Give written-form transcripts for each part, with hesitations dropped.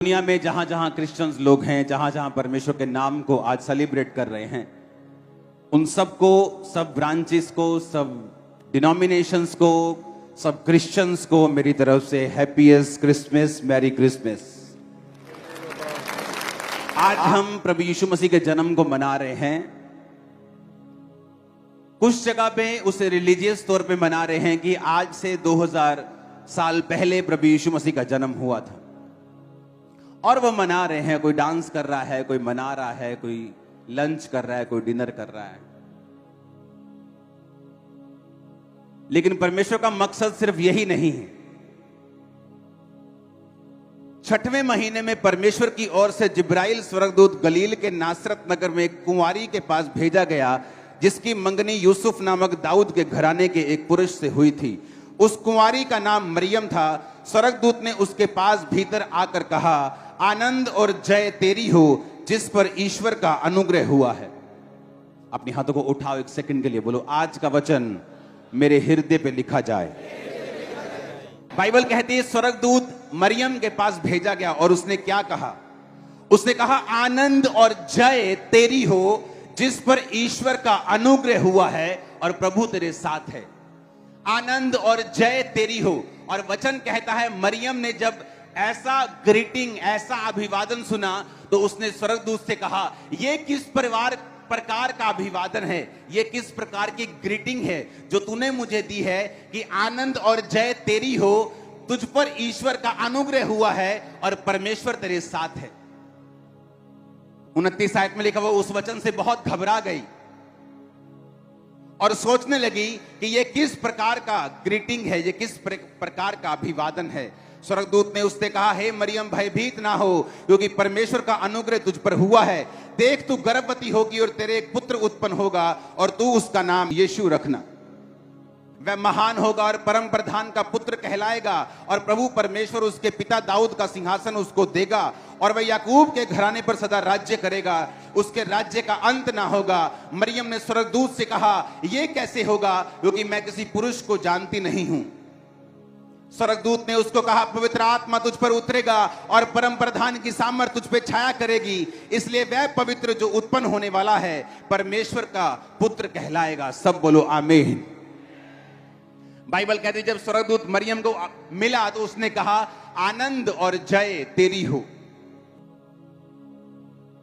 दुनिया में जहां जहां क्रिश्चियंस लोग हैं, जहां जहां परमेश्वर के नाम को आज सेलिब्रेट कर रहे हैं, उन सबको, सब ब्रांचेस को, सब डिनोमिनेशंस को, सब क्रिश्चियंस को मेरी तरफ से हैप्पीएस्ट क्रिसमस, मैरी क्रिसमस। आज हम प्रभु यीशु मसीह के जन्म को मना रहे हैं। कुछ जगह पे उसे रिलीजियस तौर पे मना रहे हैं कि आज से 2000 साल पहले प्रभु यीशु मसीह का जन्म हुआ था, और वो मना रहे हैं। कोई डांस कर रहा है, कोई मना रहा है, कोई लंच कर रहा है, कोई डिनर कर रहा है। लेकिन परमेश्वर का मकसद सिर्फ यही नहीं है। 6वें महीने में परमेश्वर की ओर से जिब्राइल स्वर्गदूत गलील के नासरत नगर में एक कुंवारी के पास भेजा गया, जिसकी मंगनी यूसुफ नामक दाऊद के घराने के एक पुरुष से हुई थी। उस कुंवारी का नाम मरियम था। स्वर्गदूत ने उसके पास भीतर आकर कहा, आनंद और जय तेरी हो, जिस पर ईश्वर का अनुग्रह हुआ है। अपने हाथों को उठाओ, एक सेकंड के लिए बोलो, आज का वचन मेरे हृदय पे लिखा जाए। बाइबल कहती है स्वर्गदूत मरियम के पास भेजा गया, और उसने क्या कहा? उसने कहा, आनंद और जय तेरी हो, जिस पर ईश्वर का अनुग्रह हुआ है और प्रभु तेरे साथ है। आनंद और जय तेरी हो। और वचन कहता है मरियम ने जब ऐसा ग्रीटिंग, ऐसा अभिवादन सुना, तो उसने स्वर्गदूत से कहा, यह किस प्रकार का अभिवादन है, यह किस प्रकार की ग्रीटिंग है जो तूने मुझे दी है कि आनंद और जय तेरी हो, तुझ पर ईश्वर का अनुग्रह हुआ है और परमेश्वर तेरे साथ है। 29 आयत में लिखा हुआ, उस वचन से बहुत घबरा गई और सोचने लगी कि यह किस प्रकार का ग्रीटिंग है, यह किस प्रकार का अभिवादन है। स्वर्गदूत ने उससे कहा, हे मरियम, भयभीत ना हो, क्योंकि परमेश्वर का अनुग्रह तुझ पर हुआ है। देख, तू गर्भवती होगी और तेरे एक पुत्र उत्पन्न होगा, और तू उसका नाम यीशु रखना। वह महान होगा और परम प्रधान का पुत्र कहलाएगा, और प्रभु परमेश्वर उसके पिता दाऊद का सिंहासन उसको देगा, और वह याकूब के घराने पर सदा राज्य करेगा। उसके राज्य का अंत ना होगा। मरियम ने स्वर्गदूत से कहा, यह कैसे होगा, क्योंकि मैं किसी पुरुष को जानती नहीं हूं। स्वर्गदूत ने उसको कहा, पवित्र आत्मा तुझ पर उतरेगा और परम प्रधान की सामर्थ तुझ पे छाया करेगी, इसलिए वह पवित्र जो उत्पन्न होने वाला है परमेश्वर का पुत्र कहलाएगा। सब बोलो आमीन। बाइबल कहती है जब स्वर्गदूत मरियम को मिला तो उसने कहा, आनंद और जय तेरी हो।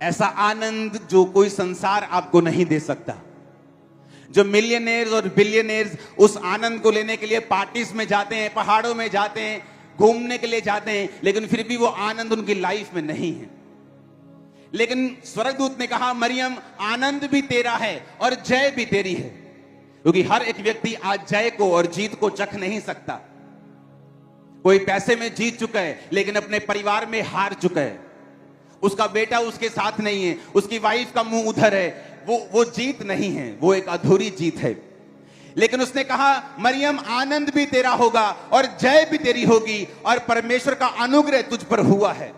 ऐसा आनंद जो कोई संसार आपको नहीं दे सकता। जो मिलियनेयर्स और बिलियनेयर्स उस आनंद को लेने के लिए पार्टीज में जाते हैं, पहाड़ों में जाते हैं, घूमने के लिए जाते हैं, लेकिन फिर भी वो आनंद उनकी लाइफ में नहीं है। लेकिन स्वर्गदूत ने कहा, मरियम, आनंद भी तेरा है और जय भी तेरी है, क्योंकि हर एक व्यक्ति आज जय को और जीत को चख नहीं सकता। कोई पैसे में जीत चुका है, लेकिन अपने परिवार में हार चुका है। उसका बेटा उसके साथ नहीं है, उसकी वाइफ का मुंह उधर है, वो जीत नहीं है, वो एक अधूरी जीत है। लेकिन उसने कहा, मरियम, आनंद भी तेरा होगा और जय भी तेरी होगी, और परमेश्वर का अनुग्रह तुझ पर हुआ है।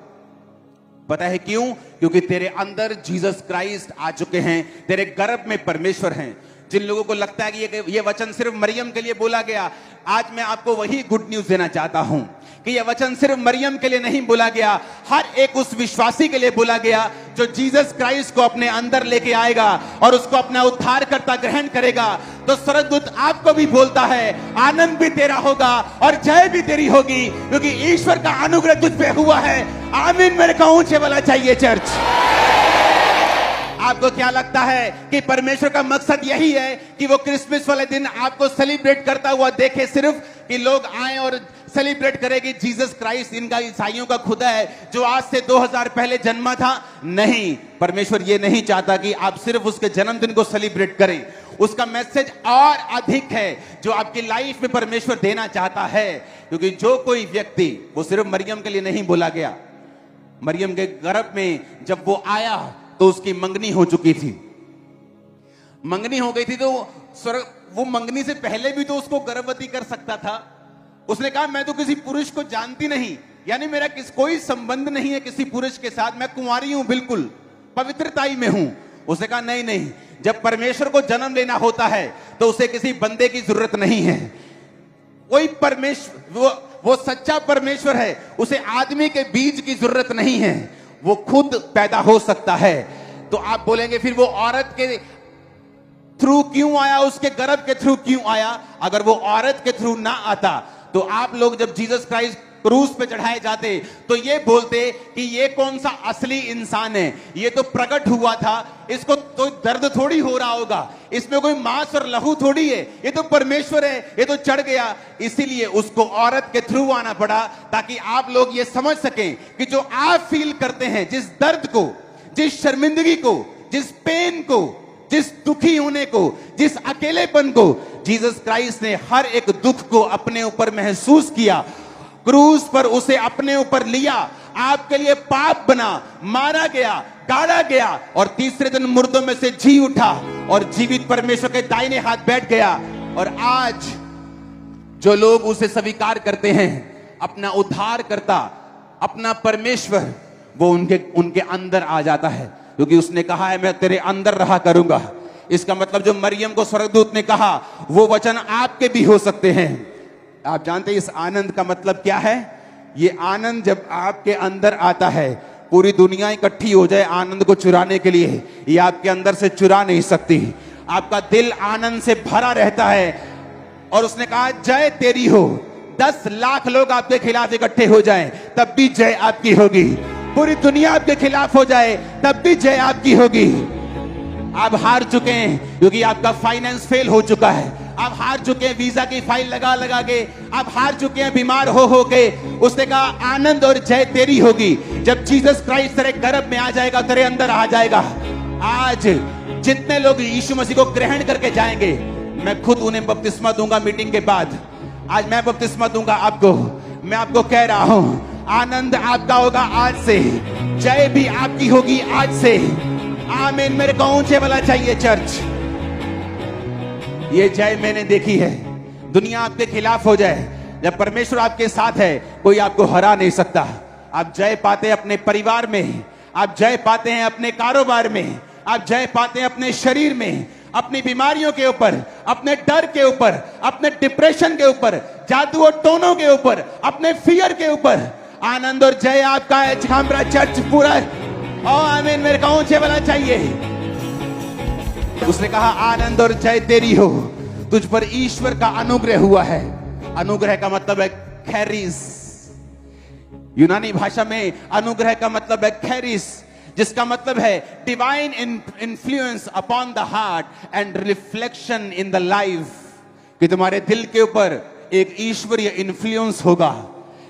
पता है क्यों? क्योंकि तेरे अंदर जीसस क्राइस्ट आ चुके हैं, तेरे गर्भ में परमेश्वर हैं। जिन लोगों को लगता है कि ये वचन सिर्फ मरियम के लिए बोला गया, आज मैं आपको वही गुड न्यूज देना चाहता हूं कि यह वचन सिर्फ मरियम के लिए नहीं बोला गया, हर एक उस विश्वासी के लिए बोला गया जो जीसस क्राइस्ट को अपने अंदर लेके आएगा और उसको अपना उद्धारकर्ता ग्रहण करेगा। तो स्वर्गदूत आपको भी बोलता है, आनंद भी तेरा होगा और जय भी तेरी होगी, क्योंकि ईश्वर का अनुग्रह तुझ पे हुआ है। आमीन मेरे को ऊंचे वाला चाहिए चर्च। आपको क्या लगता है कि परमेश्वर का मकसद यही है कि वो क्रिसमस वाले दिन आपको सेलिब्रेट करता हुआ देखे, सिर्फ कि लोग आए और सेलिब्रेट करेंगे जीसस क्राइस्ट इनका, ईसाइयों का खुदा है जो आज से 2000 पहले जन्मा था? नहीं, परमेश्वर ये नहीं चाहता कि आप सिर्फ उसके जन्मदिन को सेलिब्रेट करें। उसका मैसेज और अधिक है जो आपकी लाइफ में परमेश्वर देना चाहता है, क्योंकि जो कोई व्यक्ति, वो सिर्फ मरियम के लिए नहीं बोला गया। मरियम के गर्भ में जब वो आया तो उसकी मंगनी हो चुकी थी, मंगनी हो गई थी, तो वो मंगनी से पहले भी तो उसको गर्भवती कर सकता था। उसने कहा, मैं तो किसी पुरुष को जानती नहीं, यानी मेरा कोई संबंध नहीं है किसी पुरुष के साथ, मैं कुंवारी हूं, बिल्कुल पवित्रताई में हूं। उसने कहा, नहीं नहीं, जब परमेश्वर को जन्म लेना होता है तो उसे किसी बंदे की जरूरत नहीं है। वही परमेश्वर, वो वो सच्चा परमेश्वर है, उसे आदमी के बीज की जरूरत नहीं है, वो खुद पैदा हो सकता है। तो आप बोलेंगे फिर वो औरत के थ्रू क्यों आया, उसके गर्भ के थ्रू क्यों आया? अगर वो औरत के थ्रू ना आता तो आप लोग जब जीसस क्राइस्ट क्रूस पे चढ़ाए जाते तो ये बोलते कि ये कौन सा असली इंसान है, ये तो प्रकट हुआ था, इसको तो दर्द थोड़ी हो रहा होगा, इसमें कोई मांस और लहू थोड़ी है, ये तो परमेश्वर है, ये तो चढ़ गया। इसीलिए उसको औरत के थ्रू आना पड़ा, ताकि आप लोग ये समझ सकें कि जो आप फील करते हैं, जिस दर्द को, जिस शर्मिंदगी को, जिस पेन को, जिस दुखी होने को, जिस अकेलेपन को, जीसस क्राइस्ट ने हर एक दुख को अपने ऊपर महसूस किया, क्रूस पर उसे अपने ऊपर लिया, आपके लिए पाप बना, मारा गया, गाड़ा गया और तीसरे दिन मुर्दों में से जी उठा और जीवित परमेश्वर के दाहिने हाथ बैठ गया। और आज जो लोग उसे स्वीकार करते हैं, अपना उद्धार करता, अपना परमेश्वर, वो उनके अंदर आ जाता है, क्योंकि उसने कहा है मैं तेरे अंदर रहा करूंगा। इसका मतलब जो मरियम को स्वर्गदूत ने कहा, वो वचन आपके भी हो सकते हैं। आप जानते हैं इस आनंद का मतलब क्या है? ये आनंद जब आपके अंदर आता है, पूरी दुनिया इकट्ठी हो जाए आनंद को चुराने के लिए, ये आपके अंदर से चुरा नहीं सकती। आपका दिल आनंद से भरा रहता है। और उसने कहा जय तेरी हो, 10 लाख लोग आपके खिलाफ इकट्ठे हो जाएं, तब भी जय आपकी होगी। पूरी दुनिया आपके खिलाफ हो जाए, तब भी जय आपकी होगी। आप हार चुके हैं क्योंकि आपका फाइनेंस फेल हो चुका है, आप हार चुके हैं वीजा की फाइल लगा लगा के, आप हार चुके हैं बीमार हो के। उसने कहा आनंद और जय तेरी होगी। जब जीसस क्राइस्ट तेरे गर्भ में आ जाएगा, तेरे अंदर आ जाएगा। आज जितने लोग यीशु मसीह को ग्रहण करके जाएंगे, मैं खुद उन्हें बपतिस्मा दूंगा मीटिंग के बाद। आज मैं बपतिस्मा दूंगा आपको। मैं आपको कह रहा हूं, आनंद आपका होगा आज से, जय भी आपकी होगी आज से। आमीन। मेरे को ऊंचे वाला चाहिए चर्च। ये जय मैंने देखी है। दुनिया आपके खिलाफ हो जाए, जब परमेश्वर आपके साथ है, कोई आपको हरा नहीं सकता। आप जय पाते हैं अपने परिवार में, आप जय पाते हैं अपने कारोबार में, आप जय पाते हैं अपने शरीर में, अपनी बीमारियों के ऊपर, अपने डर के ऊपर, अपने डिप्रेशन के ऊपर, जादू और टोनों के ऊपर, अपने फियर के ऊपर। आनंद और जय आपका है। छामरा चर्च पूरा। ओ आमीन। मेरे को ऊंचे वाला चाहिए। उसने कहा आनंद और जय तेरी हो, तुझ पर ईश्वर का अनुग्रह हुआ है। अनुग्रह का मतलब है खैरिस। यूनानी भाषा में अनुग्रह का मतलब है खैरिस, जिसका मतलब है divine influence upon the heart and reflection in the life. कि तुम्हारे दिल के ऊपर एक ईश्वरीय इन्फ्लुएंस होगा,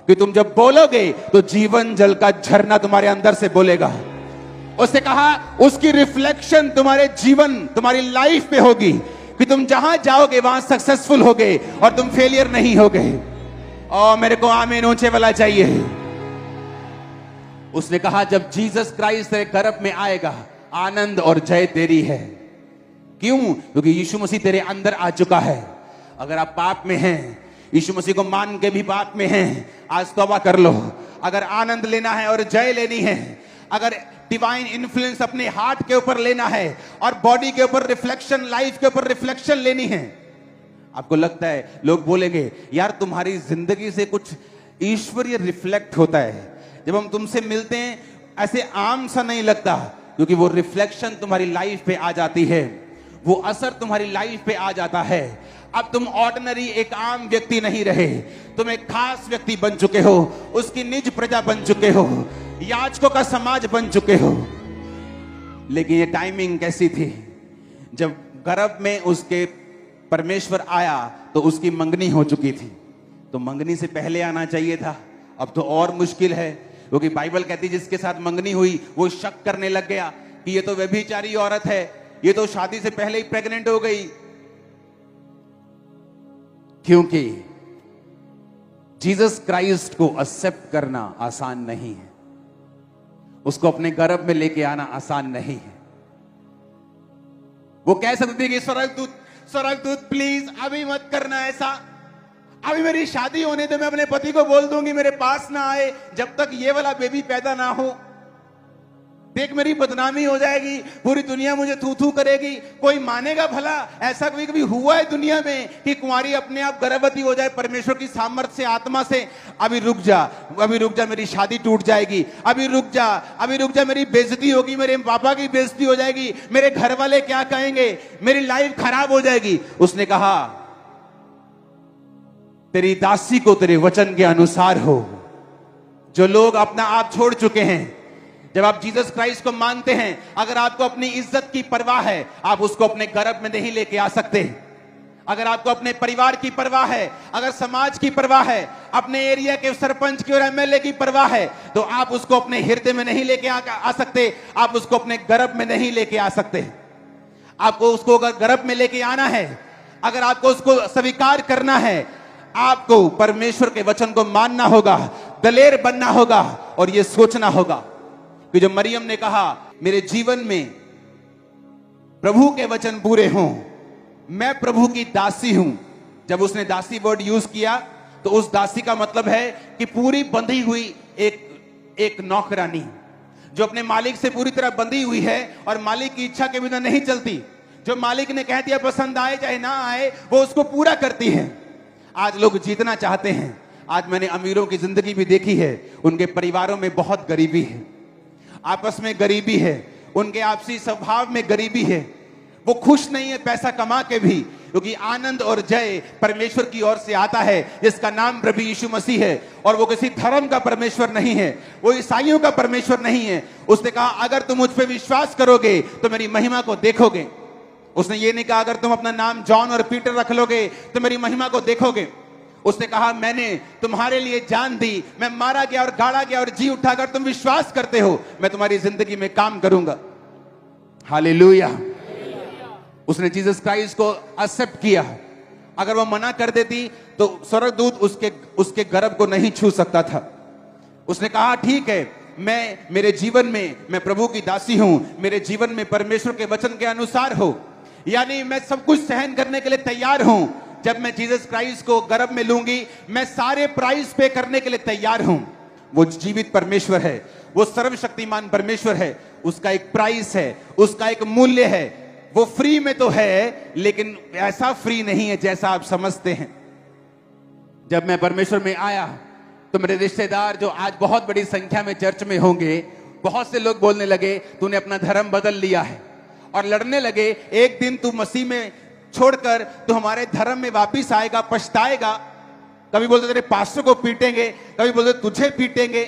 कि तुम जब बोलोगे तो जीवन जल का झरना तुम्हारे अंदर से बोलेगा। उसने कहा उसकी रिफ्लेक्शन तुम्हारे जीवन, तुम्हारी लाइफ पे होगी, कि तुम जहां जाओगे वहां सक्सेसफुल होगे और तुम फेलियर नहीं होगे। और मेरे को आमीन ऊंचे वाला चाहिए। उसने कहा जब जीसस क्राइस्ट तेरे गर्भ में आएगा, आनंद और जय तेरी है। क्यों? क्योंकि यीशु मसीह तेरे अंदर आ चुका है। अगर आप पाप में हैं, यीशु मसीह को मान के भी पाप में हैं, आज तौबा कर लो। अगर आनंद लेना है और जय लेनी है, अगर डिवाइन इन्फ्लुएंस अपने हार्ट के ऊपर लेना है और बॉडी के ऊपर रिफ्लेक्शन, लाइफ के ऊपर रिफ्लेक्शन लेनी है। आपको लगता है लोग बोलेंगे यार तुम्हारी जिंदगी से कुछ ईश्वरीय रिफ्लेक्ट होता है। जब हम तुमसे मिलते हैं ऐसे आम सा नहीं लगता, क्योंकि वो रिफ्लेक्शन तुम्हारी लाइफ पे आ जाती है, वो असर तुम्हारी लाइफ पे आ जाता है। अब तुम ऑर्डिनरी एक आम व्यक्ति नहीं रहे, तुम एक खास व्यक्ति बन चुके हो, उसकी निज प्रजा बन चुके हो, याजकों का समाज बन चुके हो। लेकिन ये टाइमिंग कैसी थी? जब गर्भ में उसके परमेश्वर आया तो उसकी मंगनी हो चुकी थी। तो मंगनी से पहले आना चाहिए था। अब तो और मुश्किल है, क्योंकि बाइबल कहती है जिसके साथ मंगनी हुई वो शक करने लग गया कि ये तो व्यभिचारी औरत है, ये तो शादी से पहले ही प्रेग्नेंट हो गई। क्योंकि जीसस क्राइस्ट को एक्सेप्ट करना आसान नहीं है, उसको अपने गर्भ में लेके आना आसान नहीं है। वो कह सकती थी कि स्वर्गदूत प्लीज अभी मत करना ऐसा, अभी मेरी शादी होने दे, मैं अपने पति को बोल दूंगी मेरे पास ना आए जब तक ये वाला बेबी पैदा ना हो। देख मेरी बदनामी हो जाएगी, पूरी दुनिया मुझे थू थू करेगी, कोई मानेगा भला? ऐसा कभी कभी हुआ है दुनिया में कि कुंवारी अपने आप गर्भवती हो जाए परमेश्वर की सामर्थ्य से, आत्मा से? अभी रुक जा, अभी रुक जा, मेरी शादी टूट जाएगी, अभी रुक जा, अभी रुक जा, मेरी बेइज्जती होगी, मेरे पापा की बेइज्जती हो जाएगी, मेरे घर वाले क्या कहेंगे, मेरी लाइफ खराब हो जाएगी। उसने कहा तेरी दासी को तेरे वचन के अनुसार हो। जो लोग अपना आप छोड़ चुके हैं, जब आप जीसस क्राइस्ट को मानते हैं, अगर आपको अपनी इज्जत की परवाह है, आप उसको अपने गर्भ में नहीं लेके आ सकते। अगर आपको अपने परिवार की परवाह है, अगर समाज की परवाह है, अपने एरिया के सरपंच की और एमएलए की परवाह है, तो आप उसको अपने हृदय में नहीं लेके आ सकते, आप उसको अपने गर्भ में नहीं लेके आ सकते। आपको उसको अगर गर्भ में लेके आना है, अगर आपको उसको स्वीकार करना है, आपको परमेश्वर के वचन को मानना होगा, दलेर बनना होगा और यह सोचना होगा कि जो मरियम ने कहा मेरे जीवन में प्रभु के वचन पूरे हों, मैं प्रभु की दासी हूं। जब उसने दासी वर्ड यूज किया तो उस दासी का मतलब है कि पूरी बंधी हुई एक नौकरानी जो अपने मालिक से पूरी तरह बंधी हुई है और मालिक की इच्छा के बिना नहीं चलती। जो मालिक ने कह दिया पसंद आए चाहे ना आए, वो उसको पूरा करती है। आज लोग जीतना चाहते हैं। आज मैंने अमीरों की जिंदगी भी देखी है, उनके परिवारों में बहुत गरीबी है, आपस में गरीबी है, उनके आपसी स्वभाव में गरीबी है, वो खुश नहीं है पैसा कमा के भी, क्योंकि आनंद और जय परमेश्वर की ओर से आता है जिसका नाम प्रभु यीशु मसीह है। और वो किसी धर्म का परमेश्वर नहीं है, वो ईसाइयों का परमेश्वर नहीं है। उसने कहा अगर तुम मुझ पे विश्वास करोगे तो मेरी महिमा को देखोगे। उसने ये नहीं कहा अगर तुम अपना नाम जॉन और पीटर रख लोगे तो मेरी महिमा को देखोगे। उसने कहा मैंने तुम्हारे लिए जान दी, मैं मारा गया और गाड़ा गया और जी उठा, अगर तुम विश्वास करते हो मैं तुम्हारी जिंदगी में काम करूंगा। हालेलुया। उसने जीसस क्राइस्ट को एक्सेप्ट किया। अगर वो मना कर देती तो स्वर्गदूत उसके गर्भ को नहीं छू सकता था। उसने कहा ठीक है, मेरे जीवन में मैं प्रभु की दासी हूं, मेरे जीवन में परमेश्वर के वचन के अनुसार हो, यानी मैं सब कुछ सहन करने के लिए तैयार हूं। जब मैं जीसस क्राइस्ट को गर्भ में लूंगी, मैं सारे प्राइस पे करने के लिए तैयार हूं। वो जीवित परमेश्वर है, वो सर्वशक्तिमान परमेश्वर है, उसका एक प्राइस है, उसका एक मूल्य है। वो फ्री में तो है लेकिन ऐसा फ्री नहीं है जैसा आप समझते हैं। जब मैं परमेश्वर में आया तो मेरे रिश्तेदार जो आज बहुत बड़ी संख्या में चर्च में होंगे, बहुत से लोग बोलने लगे तूने अपना धर्म बदल लिया है, और लड़ने लगे एक दिन तू मसीह में छोड़कर तू हमारे धर्म में वापिस आएगा, पछताएगा। कभी बोलते तेरे पास्टर को पीटेंगे, कभी बोलते तुझे पीटेंगे।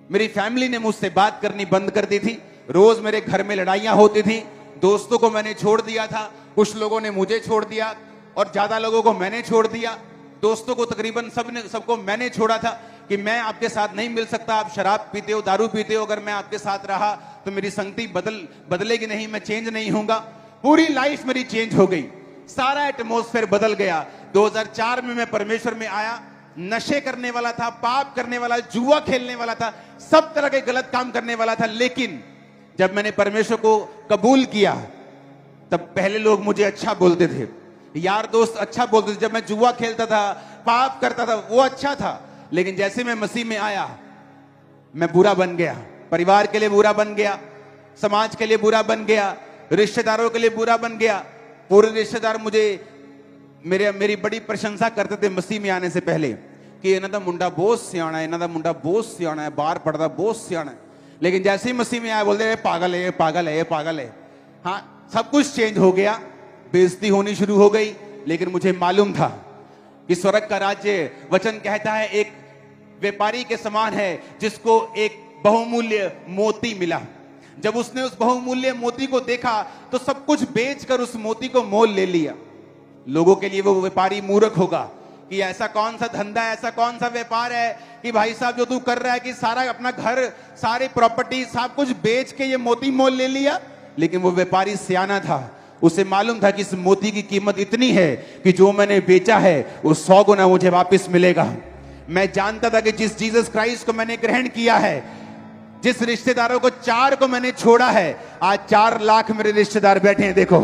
मेरी फैमिली ने मुझसे बात करनी बंद कर दी थी। रोज मेरे घर में लड़ाइयां होती थी। दोस्तों को मैंने छोड़ दिया था, कुछ लोगों ने मुझे छोड़ दिया और ज्यादा लोगों को मैंने छोड़ दिया। दोस्तों को तकरीबन सबको मैंने छोड़ा था कि मैं आपके साथ नहीं मिल सकता, आप शराब पीते हो, दारू पीते हो, अगर मैं आपके साथ रहा तो मेरी संगति बदलेगी नहीं, मैं चेंज नहीं होऊंगा। पूरी लाइफ मेरी चेंज हो गई, सारा एटमॉस्फेयर बदल गया। 2004 में मैं परमेश्वर में आया, नशे करने वाला था, पाप करने वाला, जुआ खेलने वाला था, सब तरह के गलत काम करने वाला था। लेकिन जब मैंने परमेश्वर को कबूल किया तब पहले लोग मुझे अच्छा बोलते थे, यार दोस्त अच्छा बोलते थे। जब मैं जुआ खेलता था, पाप करता था, वो अच्छा था। लेकिन जैसे मैं मसीह में आया मैं बुरा बन गया, परिवार के लिए बुरा बन गया, समाज के लिए बुरा बन गया, रिश्तेदारों के लिए बुरा बन गया। पूरे रिश्तेदार मुझे मेरी बड़ी प्रशंसा करते थे मसीह में आने से पहले कि इन्हां दा मुंडा बहुत सियाना है, इन्हां दा मुंडा बहुत सियाना है, बाहर पढ़ता बहुत सियाना है। लेकिन जैसे ही मसीह में आया बोलते पागल है, पागल है, पागल है। हाँ, सब कुछ चेंज हो गया, बेइज्जती होनी शुरू हो गई। लेकिन मुझे मालूम था कि स्वर्ग का राज्य, वचन कहता है, एक व्यापारी के समान है जिसको एक बहुमूल्य मोती मिला। जब उसने उस बहुमूल्य मोती को देखा तो सब कुछ बेचकर उस मोती को मोल ले लिया। लोगों के लिए वो व्यापारी मूर्ख होगा कि ऐसा कौन सा धंधा, ऐसा कौन सा व्यापार है कि भाई साहब जो तू कर रहा है कि सारा अपना घर, सारी प्रॉपर्टी, सब कुछ बेच के ये मोती मोल ले लिया। लेकिन वो व्यापारी सियाना था, उसे मालूम था कि इस मोती की कीमत इतनी है कि जो मैंने बेचा है वो 100 गुना मुझे वापस मिलेगा। मैं जानता था कि जिस जीसस क्राइस्ट को मैंने ग्रहण किया है, जिस रिश्तेदारों को 4 को मैंने छोड़ा है, आज 4 लाख मेरे रिश्तेदार बैठे हैं। देखो,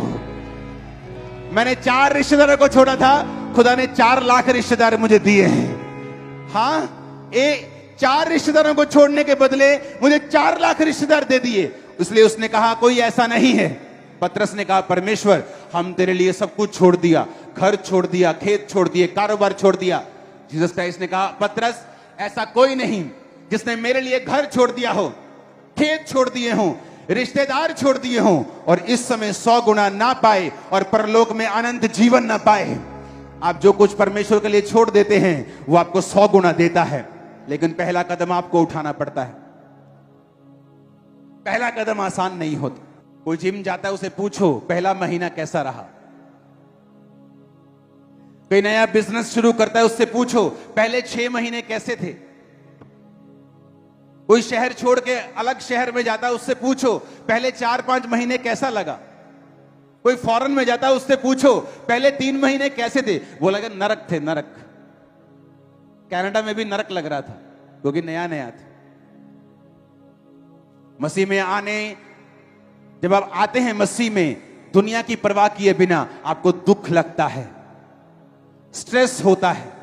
मैंने 4 रिश्तेदारों को छोड़ा था, खुदा ने 4 लाख रिश्तेदार मुझे दिए हैं। हाँ, 4 रिश्तेदारों को छोड़ने के बदले मुझे 4 लाख रिश्तेदार दे दिए। इसलिए उसने कहा कोई ऐसा नहीं है। पतरस ने कहा परमेश्वर हम तेरे लिए सब कुछ छोड़ दिया, घर छोड़ दिया, खेत छोड़ दिए, कारोबार छोड़ दिया। जीसस क्राइस्ट ने कहा पतरस ऐसा कोई नहीं जिसने मेरे लिए घर छोड़ दिया हो, खेत छोड़ दिए हो, रिश्तेदार छोड़ दिए हो और इस समय 100 गुना ना पाए और परलोक में अनंत जीवन ना पाए। आप जो कुछ परमेश्वर के लिए छोड़ देते हैं वो आपको 100 गुना देता है, लेकिन पहला कदम आपको उठाना पड़ता है। पहला कदम आसान नहीं होता। कोई जिम जाता है उसे पूछो पहला महीना कैसा रहा। कोई नया बिजनेस शुरू करता है उससे पूछो पहले 6 महीने कैसे थे। कोई शहर छोड़ के अलग शहर में जाता है उससे पूछो पहले 4-5 महीने कैसा लगा। कोई फॉरेन में जाता है उससे पूछो पहले 3 महीने कैसे थे। वो लगा नरक थे, नरक। कनाडा में भी नरक लग रहा था क्योंकि नया नया था। मसीह में आने, जब आप आते हैं मसीह में, दुनिया की परवाह किए बिना आपको दुख लगता है, स्ट्रेस होता है।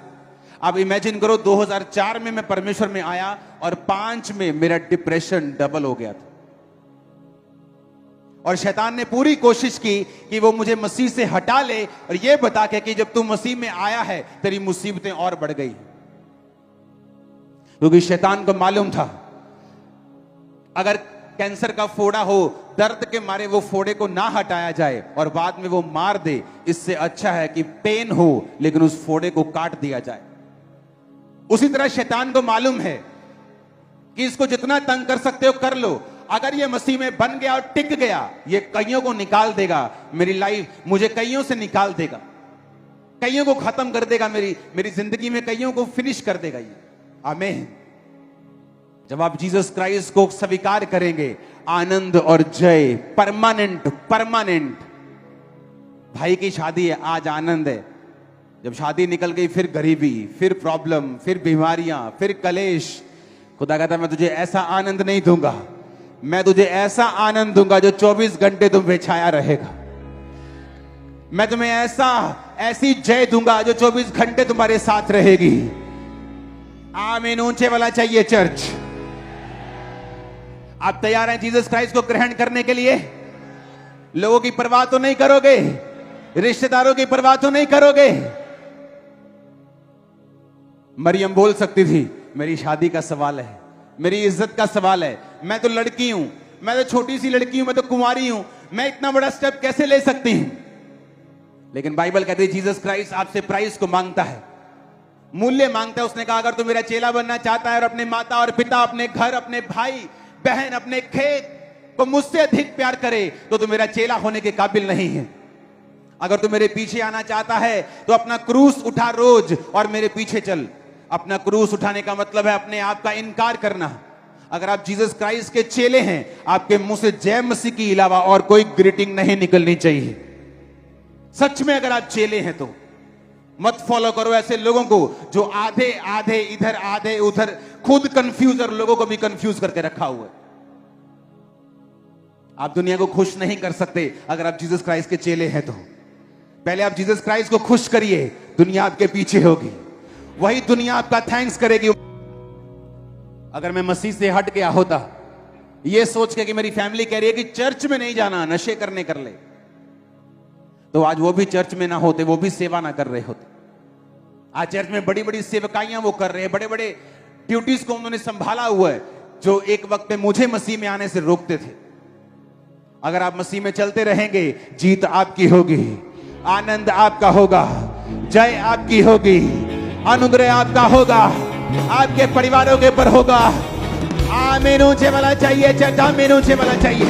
आप इमेजिन करो 2004 में मैं परमेश्वर में आया और 5 में मेरा डिप्रेशन डबल हो गया था। और शैतान ने पूरी कोशिश की कि वो मुझे मसीह से हटा ले और ये बता के कि जब तू मसीह में आया है तेरी मुसीबतें और बढ़ गई। क्योंकि शैतान को मालूम था अगर कैंसर का फोड़ा हो, दर्द के मारे वो फोड़े को ना हटाया जाए और बाद में वो मार दे, इससे अच्छा है कि पेन हो लेकिन उस फोड़े को काट दिया जाए। उसी तरह शैतान को मालूम है कि इसको जितना तंग कर सकते हो कर लो। अगर ये मसीह में बन गया और टिक गया, ये कईयों को निकाल देगा। मेरी लाइफ मुझे कईयों से निकाल देगा, कईयों को खत्म कर देगा, मेरी जिंदगी में कईयों को फिनिश कर देगा ये। आमीन। जब आप जीसस क्राइस्ट को स्वीकार करेंगे, आनंद और जय परमानेंट परमानेंट। भाई की शादी है, आज आनंद है, जब शादी निकल गई फिर गरीबी, फिर प्रॉब्लम, फिर बीमारियां, फिर कलेश। खुदा कहता मैं तुझे ऐसा आनंद नहीं दूंगा, मैं तुझे ऐसा आनंद दूंगा जो 24 घंटे तुम पे छाया रहेगा। मैं तुम्हें ऐसी जय दूंगा जो 24 घंटे तुम्हारे साथ रहेगी। आमीन। ऊंचे वाला चाहिए चर्च। आप तैयार हैं जीसस क्राइस्ट को ग्रहण करने के लिए? लोगों की परवाह तो नहीं करोगे, रिश्तेदारों की परवाह तो नहीं करोगे। मरियम बोल सकती थी मेरी शादी का सवाल है, मेरी इज्जत का सवाल है, मैं तो लड़की हूं, मैं तो छोटी सी लड़की हूं, मैं तो कुंवारी हूं, मैं इतना बड़ा स्टेप कैसे ले सकती हूं। लेकिन बाइबल कहती है जीसस क्राइस्ट आपसे प्राइस को मांगता है, मूल्य मांगता है। उसने कहा अगर तू मेरा चेला बनना चाहता है और अपने माता और पिता, अपने घर, अपने भाई बहन, अपने खेत को मुझसे अधिक प्यार करे तो तू मेरा चेला होने के काबिल नहीं है। अगर तू मेरे पीछे आना चाहता है तो अपना क्रूस उठा रोज और मेरे पीछे चल। अपना क्रूस उठाने का मतलब है अपने आप का इनकार करना। अगर आप जीसस क्राइस्ट के चेले हैं, आपके मुंह से जय मसीह के अलावा और कोई ग्रीटिंग नहीं निकलनी चाहिए। सच में अगर आप चेले हैं तो मत फॉलो करो ऐसे लोगों को जो आधे आधे इधर आधे उधर, खुद कंफ्यूज और लोगों को भी कंफ्यूज करके रखा हुआ है। आप दुनिया को खुश नहीं कर सकते अगर आप जीसस क्राइस्ट के चेले हैं तो। पहले आप जीसस क्राइस्ट को खुश करिए, दुनिया आपके पीछे होगी, वही दुनिया आपका थैंक्स करेगी। अगर मैं मसीह से हट गया होता ये सोच के कि मेरी फैमिली कह रही है कि चर्च में नहीं जाना, नशे करने कर ले, तो आज वो भी चर्च में ना होते, वो भी सेवा ना कर रहे होते। आज चर्च में बड़ी बड़ी सेवकाइयां वो कर रहे हैं, बड़े बड़े ड्यूटीज को उन्होंने संभाला हुआ है जो एक वक्त में मुझे मसीह में आने से रोकते थे। अगर आप मसीह में चलते रहेंगे, जीत आपकी होगी, आनंद आपका होगा, जय आपकी होगी, अनुग्रह आपका होगा, आपके परिवारों के ऊपर होगा। आमीन। ऊंचे वाला चाहिए चर्च, आमीन। ऊंचे वाला चाहिए।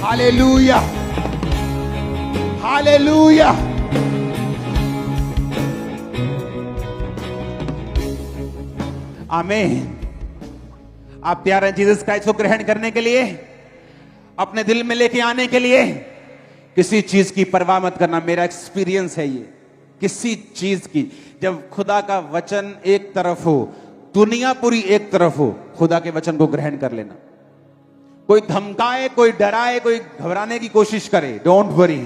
Hallelujah, hallelujah. आमीन। आप तैयार हैं जीसस क्राइस्ट को ग्रहण करने के लिए, अपने दिल में लेके आने के लिए? किसी चीज की परवाह मत करना। मेरा एक्सपीरियंस है ये, किसी चीज की, जब खुदा का वचन एक तरफ हो, दुनिया पूरी एक तरफ हो, खुदा के वचन को ग्रहण कर लेना। कोई धमकाए, कोई डराए, कोई घबराने की कोशिश करे, डोंट वरी,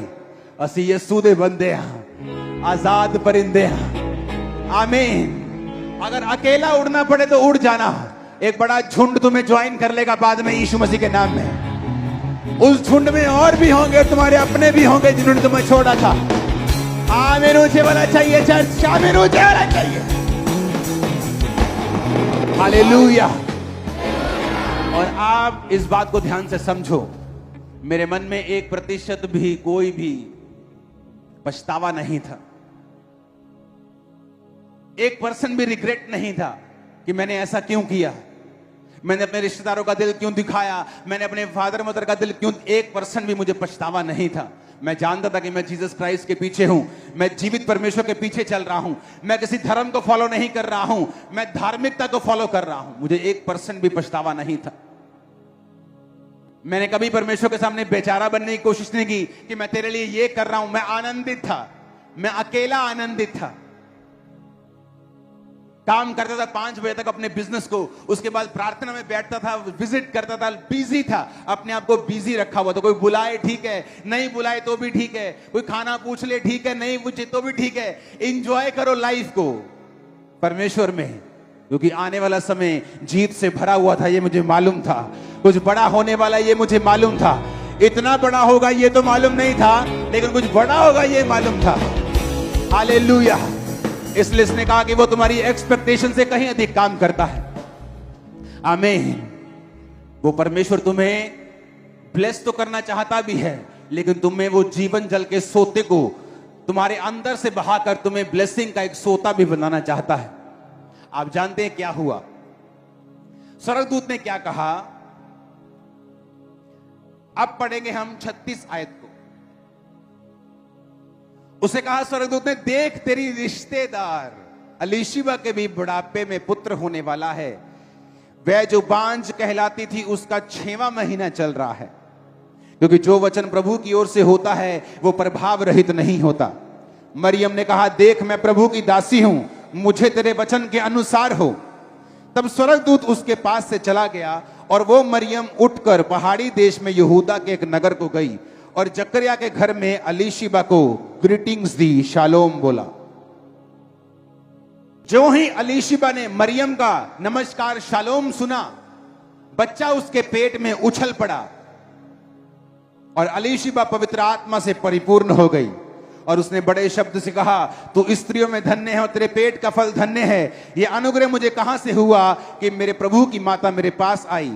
असी यीशु दे बंदे हां, आजाद परिंदे हां। आमीन। अगर अकेला उड़ना पड़े तो उड़ जाना, एक बड़ा झुंड तुम्हें ज्वाइन कर लेगा बाद में यीशु मसीह के नाम में। उस झुंड में और भी होंगे, तुम्हारे अपने भी होंगे जिन्होंने तुम्हें छोड़ा था। आमीन ऊंचे वाला चाहिए चर्च, आमीन ऊंचे वाला चाहिए। हालेलुया। और आप इस बात को ध्यान से समझो, मेरे मन में 1% भी कोई भी पछतावा नहीं था, 1% भी रिग्रेट नहीं था कि मैंने ऐसा क्यों किया, मैंने अपने रिश्तेदारों का दिल क्यों दिखाया, मैंने अपने फादर मदर का दिल क्यों। 1% भी मुझे पछतावा नहीं था। मैं जानता था कि मैं जीसस क्राइस्ट के पीछे हूं, मैं जीवित परमेश्वर के पीछे चल रहा हूं, मैं किसी धर्म को फॉलो नहीं कर रहा हूं, मैं धार्मिकता को फॉलो कर रहा हूं। मुझे 1% भी पछतावा नहीं था। मैंने कभी परमेश्वर के सामने बेचारा बनने की कोशिश नहीं की कि मैं तेरे लिए ये कर रहा हूं। मैं आनंदित था, मैं अकेला आनंदित था। काम करता था 5 बजे तक अपने बिजनेस को, उसके बाद प्रार्थना में बैठता था, विजिट करता था, बिजी था, अपने आप को बिजी रखा हुआ। तो कोई बुलाए ठीक है, नहीं बुलाए तो भी ठीक है, कोई खाना पूछ ले ठीक है, नहीं पूछे तो भी ठीक है। एंजॉय करो लाइफ को परमेश्वर में, क्योंकि आने वाला समय जीत से भरा हुआ था, ये मुझे मालूम था। कुछ बड़ा होने वाला ये मुझे मालूम था। इतना बड़ा होगा ये तो मालूम नहीं था, लेकिन कुछ बड़ा होगा ये मालूम था। हालेलुया। इसलिए इसने कहा कि वो तुम्हारी एक्सपेक्टेशन से कहीं अधिक काम करता है। आमीन। वो परमेश्वर तुम्हें ब्लेस तो करना चाहता भी है, लेकिन तुम्हें वो जीवन जल के सोते को तुम्हारे अंदर से बहाकर तुम्हें ब्लेसिंग का एक सोता भी बनाना चाहता है। आप जानते हैं क्या हुआ? स्वर्गदूत ने क्या कहा? अब पढ़ेंगे हम 36 आयत को। उसे कहा स्वर्गदूत ने, देख तेरी रिश्तेदार अलीशिबा के भी बुढ़ापे में पुत्र होने वाला है। वह जो बांझ कहलाती थी उसका 6वां महीना चल रहा है, क्योंकि जो वचन प्रभु की ओर से होता है वो प्रभाव रहित नहीं होता। मरियम ने कहा, देख मैं प्रभु की दासी हूं, मुझे तेरे वचन के अनुसार हो। तब स्वर्गदूत उसके पास से चला गया और वो मरियम उठकर पहाड़ी देश में यहूदा के एक नगर को गई और जकरिया के घर में अलीशिबा को ग्रीटिंग्स दी, शालोम बोला। जो ही अलीशिबा ने मरियम का नमस्कार शालोम सुना, बच्चा उसके पेट में उछल पड़ा और अलीशिबा पवित्र आत्मा से परिपूर्ण हो गई। और उसने बड़े शब्द से कहा, तू स्त्रियों में धन्य है और तेरे पेट का फल धन्य है। यह अनुग्रह मुझे कहां से हुआ कि मेरे प्रभु की माता मेरे पास आई?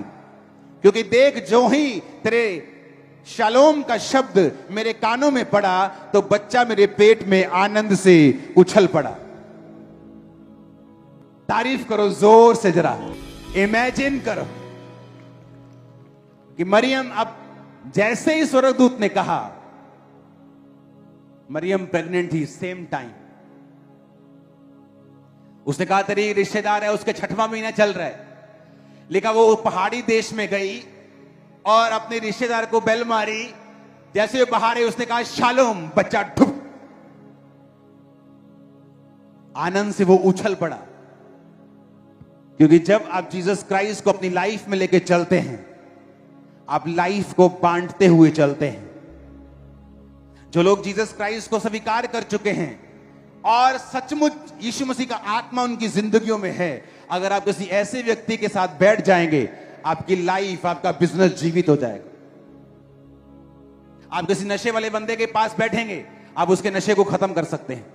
क्योंकि देख, जो ही तेरे शालोम का शब्द मेरे कानों में पड़ा तो बच्चा मेरे पेट में आनंद से उछल पड़ा। तारीफ करो जोर से, जरा इमेजिन करो कि मरियम, अब जैसे ही स्वर्गदूत ने कहा, मरियम प्रेग्नेंट थी सेम टाइम। उसने कहा तेरी रिश्तेदार है, उसके 6वां महीना चल रहा है। लेकिन वो पहाड़ी देश में गई और अपने रिश्तेदार को बेल मारी। जैसे वो बाहर है उसने कहा शालोम, बच्चा ठुप, आनंद से वो उछल पड़ा। क्योंकि जब आप जीसस क्राइस्ट को अपनी लाइफ में लेके चलते हैं, आप लाइफ को बांटते हुए चलते हैं। जो लोग जीसस क्राइस्ट को स्वीकार कर चुके हैं और सचमुच यीशु मसीह का आत्मा उनकी जिंदगियों में है, अगर आप किसी ऐसे व्यक्ति के साथ बैठ जाएंगे, आपकी लाइफ, आपका बिजनेस जीवित हो जाएगा। आप किसी नशे वाले बंदे के पास बैठेंगे, आप उसके नशे को खत्म कर सकते हैं।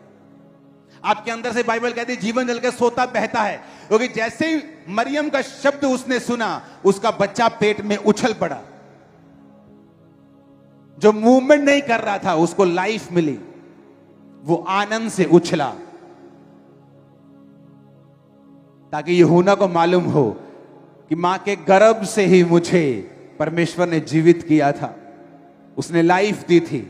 आपके अंदर से बाइबल कहती है जीवन जल के सोता बहता है, क्योंकि जैसे ही मरियम का शब्द उसने सुना, उसका बच्चा पेट में उछल पड़ा। जो मूवमेंट नहीं कर रहा था उसको लाइफ मिली, वो आनंद से उछला, ताकि यूहन्ना को मालूम हो कि मां के गर्भ से ही मुझे परमेश्वर ने जीवित किया था, उसने लाइफ दी थी।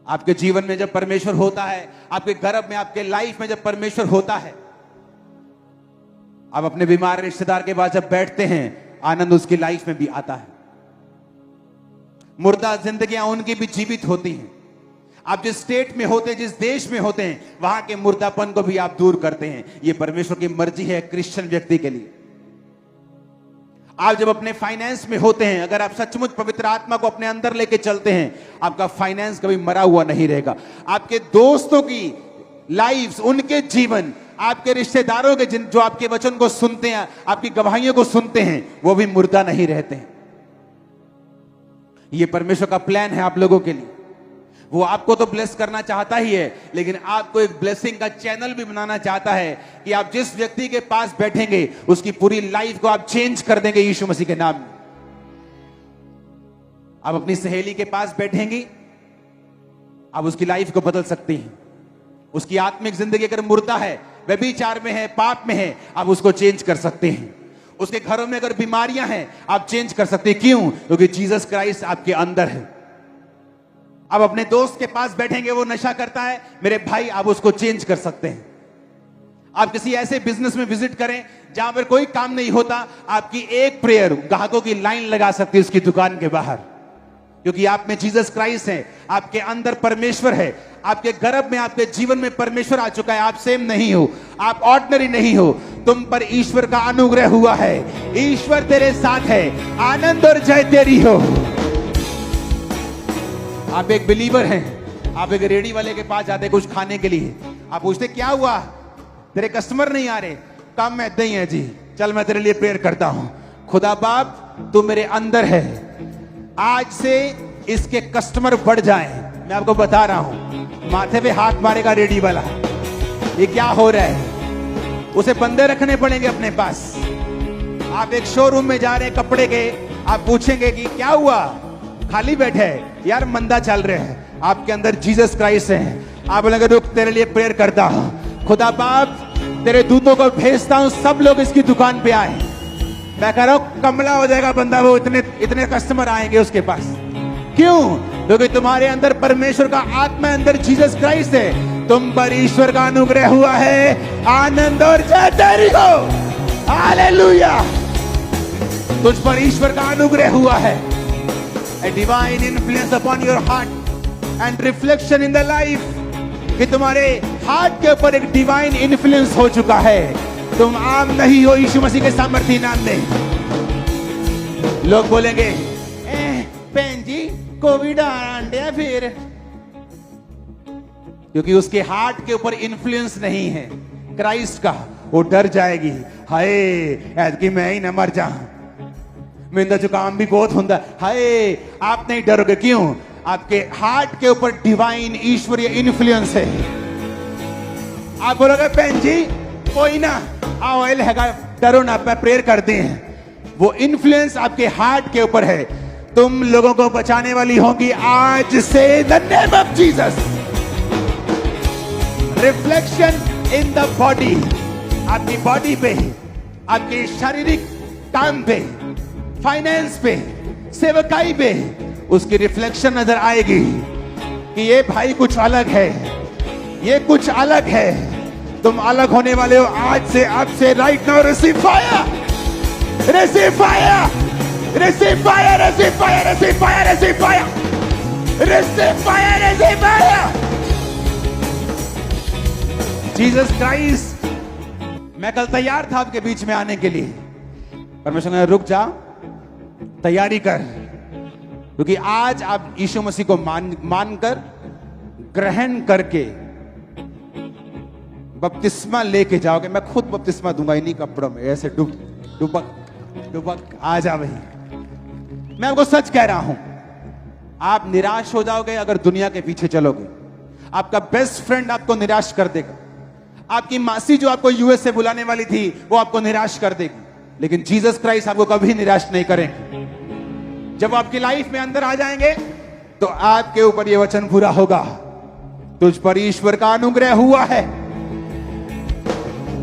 आपके जीवन में जब परमेश्वर होता है, आपके गर्भ में, आपके लाइफ में जब परमेश्वर होता है, आप अपने बीमार रिश्तेदार के पास जब बैठते हैं, आनंद उसकी लाइफ में भी आता है। मुर्दा जिंदगियां उनकी भी जीवित होती हैं। आप जिस स्टेट में होते हैं, जिस देश में होते हैं, वहां के मुर्दापन को भी आप दूर करते हैं। यह परमेश्वर की मर्जी है क्रिश्चियन व्यक्ति के लिए। आप जब अपने फाइनेंस में होते हैं, अगर आप सचमुच पवित्र आत्मा को अपने अंदर लेके चलते हैं, आपका फाइनेंस कभी मरा हुआ नहीं रहेगा। आपके दोस्तों की लाइव्स, उनके जीवन, आपके रिश्तेदारों के जो आपके वचन को सुनते हैं, आपकी गवाहियों को सुनते हैं, वो भी मुर्दा नहीं रहते हैं। ये परमेश्वर का प्लान है आप लोगों के लिए। वो आपको तो ब्लेस करना चाहता ही है, लेकिन आपको एक ब्लेसिंग का चैनल भी बनाना चाहता है कि आप जिस व्यक्ति के पास बैठेंगे उसकी पूरी लाइफ को आप चेंज कर देंगे यीशु मसीह के नाम में। आप अपनी सहेली के पास बैठेंगी, आप उसकी लाइफ को बदल सकती हैं। उसकी आत्मिक जिंदगी अगर मुर्दा है, व्यभिचार में है, पाप में है, आप उसको चेंज कर सकते हैं। उसके घरों में अगर बीमारियां हैं, आप चेंज कर सकते हैं। क्यों? क्योंकि जीसस क्राइस्ट आपके अंदर है। आप अपने दोस्त के पास बैठेंगे, वो नशा करता है, मेरे भाई, आप उसको चेंज कर सकते हैं। आप किसी ऐसे बिजनेस में विजिट करें जहां पर कोई काम नहीं होता, आपकी एक प्रेयर ग्राहकों की लाइन लगा सकती है उसकी दुकान के बाहर, क्योंकि आप में जीसस क्राइस्ट है, आपके अंदर परमेश्वर है, आपके गर्भ में, आपके जीवन में परमेश्वर आ चुका है। आप सेम नहीं हो, आप ऑर्डिनरी नहीं हो, तुम पर ईश्वर का अनुग्रह हुआ है। ईश्वर तेरे साथ है, आनंद और जय तेरी हो। आप एक बिलीवर हैं, आप एक रेडी वाले के पास जाते कुछ खाने के लिए, आप पूछते क्या हुआ, तेरे कस्टमर नहीं आ रहे? काम में ऐसा ही है जी, चल मैं तेरे लिए प्रेयर करता हूं। खुदा बाप, तू मेरे अंदर है, आज से इसके कस्टमर बढ़ जाएं। मैं आपको बता रहा हूं, माथे पे हाथ मारेगा रेडी वाला, ये क्या हो रहा है? उसे बंदे रखने पड़ेंगे अपने पास। आप एक शोरूम में जा रहे हैं कपड़े के, आप पूछेंगे कि क्या हुआ, खाली बैठे हैं? यार मंदा चल रहे हैं। आपके अंदर जीसस क्राइस्ट है। आप बोलेंगे रुक, तेरे लिए प्रेयर करता हूं। खुदा बाप, तेरे दूतों को भेजता हूं, सब लोग इसकी दुकान पे आए। मैं कह रहा हूं कमला हो जाएगा बंदा, वो इतने कस्टमर आएंगे उसके पास। क्यों? क्योंकि तुम्हारे अंदर परमेश्वर का आत्मा, अंदर जीसस क्राइस्ट है, तुम पर ईश्वर का अनुग्रह हुआ है। आनंद और जय तेरी हो। हालेलुया। तुझ पर ईश्वर का अनुग्रह हुआ है। A divine influence upon your heart and reflection in the life, कि तुम्हारे हार्ट के ऊपर एक डिवाइन इन्फ्लुएंस हो चुका है। तुम आम नहीं हो यीशु मसीह के सामर्थ्य नाम में। लोग बोलेंगे बहन जी कोविड आंडे फिर, क्योंकि उसके हार्ट के ऊपर इन्फ्लुएंस नहीं है क्राइस्ट का। वो डर जाएगी, हाय ऐतकी मैं ही न मर जाऊं, मेरा जुकाम भी बहुत होता है, हाय। आप नहीं डरोगे, क्यों? आपके हार्ट के ऊपर डिवाइन ईश्वरीय इन्फ्लुएंस है। आप बोलोगे बहन जी कोई ना, ऑयल हैगा, डरो ना, मैं प्रेयर करते हैं। वो इन्फ्लुएंस आपके हार्ट के ऊपर है। तुम लोगों को बचाने वाली होगी आज से, the name of Jesus. Reflection in the body, आपकी बॉडी पे, आपके शारीरिक काम पे, फाइनेंस पे, सेवकाई पे, उसकी रिफ्लेक्शन नजर आएगी कि ये भाई कुछ अलग है, ये कुछ अलग है। तुम अलग होने वाले हो आज से, अब से, right now. Receive fire, receive fire, receive fire, receive fire, receive fire, receive fire, receive fire, receive fire. Jesus Christ, मैं कल तैयार था आपके बीच में आने के लिए, परमेश्वर ने रुक जा, तैयारी कर, क्योंकि आज आप यीशु मसीह को मानकर ग्रहण करके बपतिस्मा लेके जाओगे। मैं खुद बपतिस्मा दूंगा इन्हीं कपड़ों में, ऐसे डुबक आ जा भाई। मैं आपको सच कह रहा हूं, आप निराश हो जाओगे अगर दुनिया के पीछे चलोगे। आपका बेस्ट फ्रेंड आपको निराश कर देगा। आपकी मासी जो आपको यूएस से बुलाने वाली थी, वो आपको निराश कर देगी, लेकिन जीसस क्राइस्ट आपको कभी निराश नहीं करेंगे। जब आपकी लाइफ में अंदर आ जाएंगे तो आपके ऊपर यह वचन पूरा होगा, तुझ पर ईश्वर का अनुग्रह हुआ है।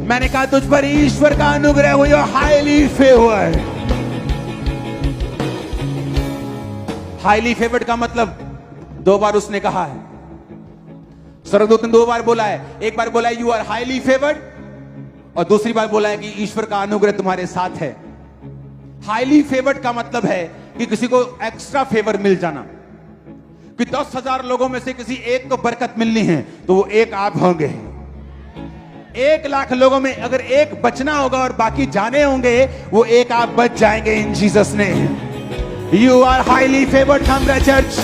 मैंने कहा तुझ पर ईश्वर का अनुग्रह हुआ, हाईली फेवर्ड। हाईली फेवर्ड का मतलब दो बार उसने कहा है, स्वर्गदूत ने दो बार बोला है। एक बार बोला है यू आर हाईली फेवर्ड, और दूसरी बार बोला है कि ईश्वर का अनुग्रह तुम्हारे साथ है। हाईली फेवर्ड का मतलब है कि किसी को एक्स्ट्रा फेवर मिल जाना, कि 10,000 लोगों में से किसी एक को बरकत मिलनी है तो वो एक आप होंगे। 1,00,000 लोगों में अगर एक बचना होगा और बाकी जाने होंगे, वो एक आप बच जाएंगे in Jesus name. You are highly favoured, हमरा church,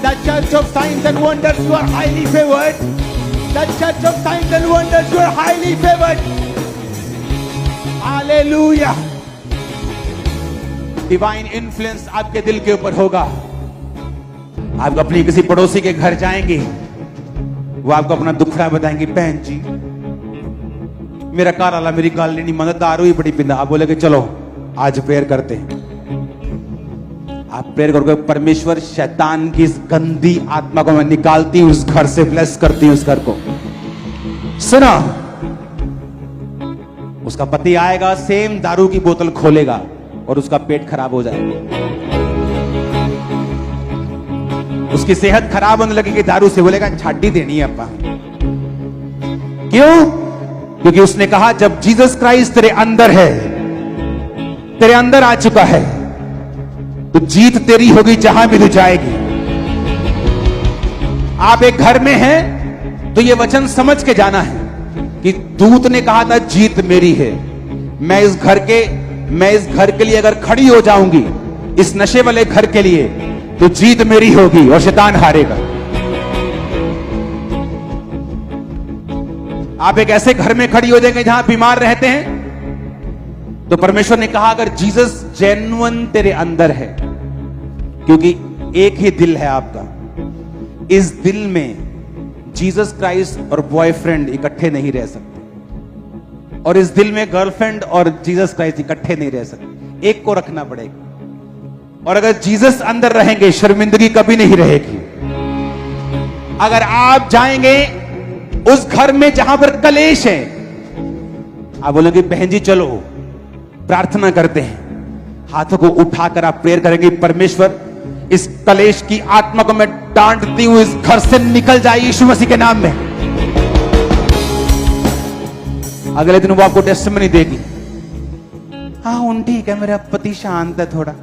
the church of science and wonders. You are highly favoured. The church of signs and wonders, you are highly favored. Hallelujah. Divine influence आपके दिल के ऊपर होगा। आप अपनी किसी पड़ोसी के घर जाएंगे, वो आपको अपना दुखड़ा बताएंगे, बहन जी मेरा कार वाला मेरी गाल नहीं मानता, दारू ही बड़ी पिंदा। आप बोले कि चलो आज प्रेयर करते हैं। आप प्रेयर करोगे, परमेश्वर शैतान की इस गंदी आत्मा को मैं निकालती हूं, उस घर से ब्लेस करती हूं उस घर को। सुना, उसका पति आएगा, सेम दारू की बोतल खोलेगा और उसका पेट खराब हो जाएगा, उसकी सेहत खराब होने लगेगी दारू से। बोलेगा छाटी देनी है अपा। क्यों? क्योंकि उसने कहा जब जीसस क्राइस्ट तेरे अंदर है, तेरे अंदर आ चुका है, तो जीत तेरी होगी जहां भी तू जाएगी। आप एक घर में हैं तो ये वचन समझ के जाना है कि दूत ने कहा था जीत मेरी है। मैं इस घर के लिए अगर खड़ी हो जाऊंगी, इस नशे वाले घर के लिए, तो जीत मेरी होगी और शैतान हारेगा। आप एक ऐसे घर में खड़ी हो जाएंगे जहां बीमार रहते हैं, तो परमेश्वर ने कहा अगर जीसस जेन्युइन तेरे अंदर है, क्योंकि एक ही दिल है आपका, इस दिल में जीसस क्राइस्ट और बॉयफ्रेंड इकट्ठे नहीं रह सकते, और इस दिल में गर्लफ्रेंड और जीसस क्राइस्ट इकट्ठे नहीं रह सकते, एक को रखना पड़ेगा। और अगर जीसस अंदर रहेंगे, शर्मिंदगी कभी नहीं रहेगी। अगर आप जाएंगे उस घर में जहां पर कलेश है, आप बोलेंगे बहन जी चलो प्रार्थना करते हैं, हाथों को उठाकर आप प्रेयर करेंगे, परमेश्वर इस कलेश की आत्मा को मैं डांटती हूं, इस घर से निकल जाए यीशु मसीह के नाम में। अगले दिन वो आपको टेस्टिमनी देगी, हाँ उन ठीक है, मेरा पति शांत है थोड़ा,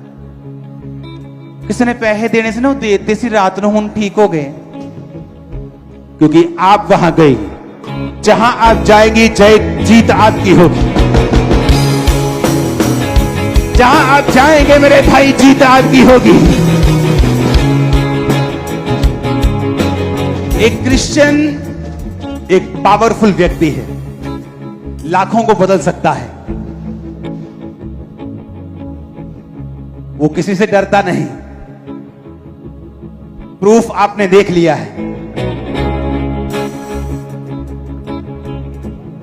किसी ने पैसे देने से ना देते सी रात ਨੂੰ ਹੁਣ ठीक हो गए। क्योंकि आप वहां गई, जहां आप जाएंगी जीत आपकी होगी। जहां आप जाएंगे मेरे भाई, जीत आपकी होगी। एक क्रिश्चियन एक पावरफुल व्यक्ति है, लाखों को बदल सकता है। वो किसी से डरता नहीं। प्रूफ आपने देख लिया है।